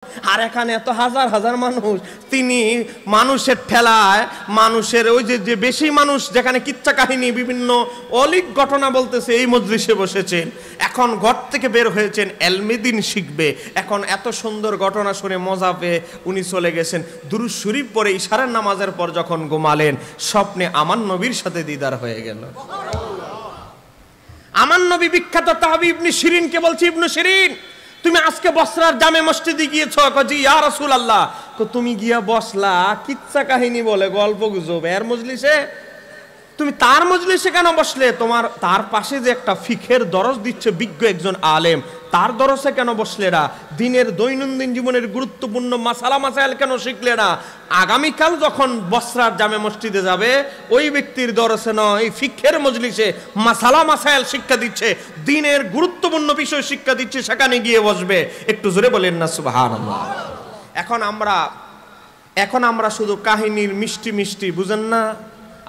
আর এখানে এত হাজার হাজার মানুষ, তিনি মানুষের ঠেলায়, মানুষের ওই যে বেশি মানুষ যেখানে কিচ্ছা কাহিনী বিভিন্ন অলিক ঘটনা বলতেছে, এই মজলিসে বসেছেন। এখন ঘর থেকে বের হয়েছেন এলমেদিন শিখবে। এখন এত সুন্দর ঘটনা শুনে মজা পেয়ে উনি চলে গেছেন। দুরূদ শরীফ পরে ইশারার নামাজের পর যখন ঘুমালেন, স্বপ্নে আমার নবীর সাথে দিদার হয়ে গেল। আমার নবী বিখ্যাত তাহাবী ইবনে শিরিনকে বলছি, ইবনে শিরিন তুমি আজকে বসরার জামে মসজিদে গিয়েছো? জি ইয়া রাসূলুল্লাহ। তুমি গিয়া বসলা কিচ্ছা কাহিনী বলে গল্প গুজব এর মজলিসে? তুমি তার মজলিসে কেন বসলে? তোমার তার পাশে যে একটা ফিখের দরস দিচ্ছে বিজ্ঞ একজন আলেম, তার দরসে কেন বসলে না? দিনের দৈনন্দিন জীবনের গুরুত্বপূর্ণ মাসালা মাসাইল কেন শিখলে না? আগামীকাল যখন বসরার জামে মসজিদে যাবে, ওই ব্যক্তির দরসে নয়, ফিখের মজলিসে মাসালা মাসাইল শিক্ষা দিচ্ছে, দিনের গুরুত্বপূর্ণ বিষয় শিক্ষা দিচ্ছে, সেখানে গিয়ে বসবে। একটু জোরে বলেন না সুবহানাল্লাহ। এখন আমরা শুধু কাহিনীর মিষ্টি মিষ্টি, বুঝেন না?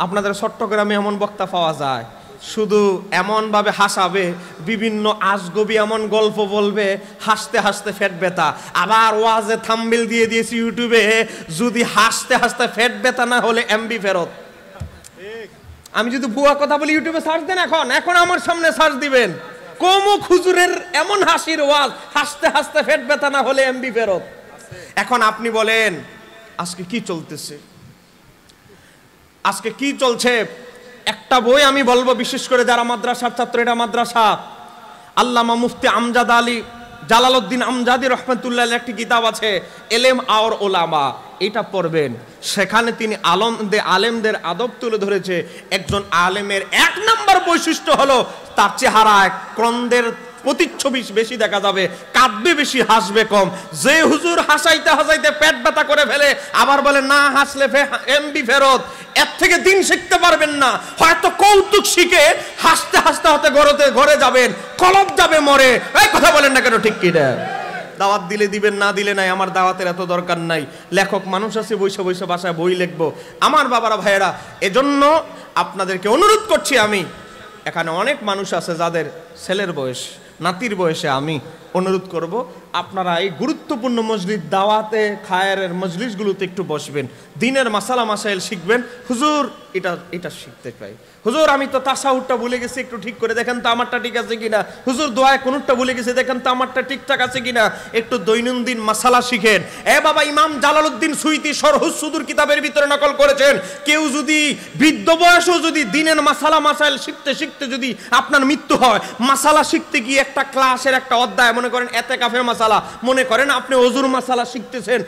আপনাদের চট্টগ্রামে এমন বক্তা পাওয়া যায়, শুধু এমনভাবে হাসাবে, বিভিন্ন আজগবি এমন গল্প বলবে, হাসতে হাসতে ফেট ব্যথা। আবার ওয়াজে থাম্বনেল দিয়ে দিয়েছি ইউটিউবে, যদি হাসতে হাসতে ফেট ব্যথা না হলে এমবি ফেরত। আমি যদি ভুয়া কথা বলি ইউটিউবে সার্চ দেন, এখন আমার সামনে সার্চ দিবেন, কোমো খুজুরের এমন হাসির ওয়াজ, হাসতে হাসতে ফেট ব্যথা না হলে এমবি ফেরত। এখন আপনি বলেন আজকে কি চলতেছে? আজকে কি চলছে? একটা বই আমি বলবো, বিশেষ করে যারা মাদ্রাসার ছাত্র, এটা মাদ্রাসা, আল্লামা মুফতি আমজাদ আলী জালালউদ্দিন আমজাদি রহমাতুল্লাহ একটি কিতাব আছে, এলেম আর ওলামা, এটা পড়বেন। সেখানে তিনি আলেমদের আদব তুলে ধরেছে। একজন আলেমের এক নাম্বার বৈশিষ্ট্য হলো তার চেহারায় ক্রন্দের প্রতিচ্ছবি বেশি দেখা যাবে, কাঁদবে বেশি, হাসবে কম। যে হুজুর হাসাইতে হাসাইতে পেট ব্যথা করে ফেলে, আবার বলে না হাসলে এমবি ফেরত, এর থেকে দিন শিখতে পারবেন না। হয়তো কৌতুক শিখে হাসতে হাসতে হাতে ঘরে যাবেন, কলব যাবে মরে। এই কথা বলেন না কেন? ঠিক কি না? দাওয়াত দিলে দিবেন, না দিলে নাই। আমার দাওয়াতের এত দরকার নাই। লেখক মানুষ আছে, বৈশা বৈশা বাসায় বই লিখবো। আমার বাবারা ভাইয়েরা, এজন্য আপনাদেরকে অনুরোধ করছি, আমি এখানে অনেক মানুষ আছে যাদের ছেলের বয়স, নাতির বয়সে, আমি অনুরোধ করব আপনারা এই গুরুত্বপূর্ণ মজলিস, দাওয়াতে খায়েরের মজলিসগুলোতে একটু বসবেন, দিনের মাসালা মাসাইল শিখবেন। হুজুর এটা শিখতে চাই। হুজুর আমি তো তাসাউদটা ভুলে গেছি, একটু ঠিক করে দেখেন তো আমারটা ঠিক আছে কিনা। হুজুর দোয়ায় কোনটা ভুলে গেছি, দেখেন তো আমারটা ঠিকঠাক আছে কিনা। একটু দৈনন্দিন মাসালা শিখেন। বাবা, ইমাম জালালউদ্দিন সুয়ুতী শরহুস সুদূর কিতাবের ভিতরে নকল করেছেন, কেউ যদি বৃদ্ধ বয়সেও যদি দিনের মাসালা মাসাইল শিখতে শিখতে যদি আপনার মৃত্যু হয়, মাসালা শিখতে গিয়ে একটা ক্লাসের একটা অধ্যায়, মনে করেন এতেকাফের মাসালা, মনে করেন আপনি ওযুর মাসালা শিখতেছেন,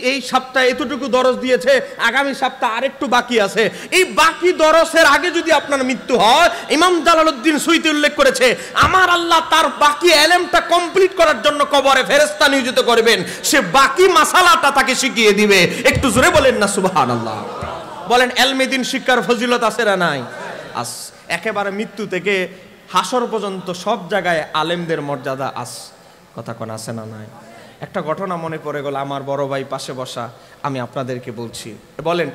এই সপ্তাহে এতটুকু দরস দিয়েছে, আগামী সপ্তাহে আরেকটু বাকি আছে, এই বাকি দরসের আগে যদি আপনার মৃত্যু হয়, ইমাম জালালউদ্দিন সুয়ুতী উল্লেখ করেছে, আমার আল্লাহ তার বাকি ইলমটা কমপ্লিট করার জন্য কবরে ফেরেশতা নিয়োজিত করবেন, সে বাকি মাসালাটা তাকে শিখিয়ে দিবে। একটু জোরে বলেন না সুবহানাল্লাহ। বলেন এলমেদিন শিক্ষার ফজিলত আছে না নাই? আস। একেবারে মৃত্যু থেকে হাসর পর্যন্ত সব জায়গায় আলেমদের মর্যাদা আস। কথা কোন আছে না নাই? একটা ঘটনা মনে পড়ে গেল, আমার বড় ভাই পাশে বসা, আমি আপনাদেরকে বলছি। বলেন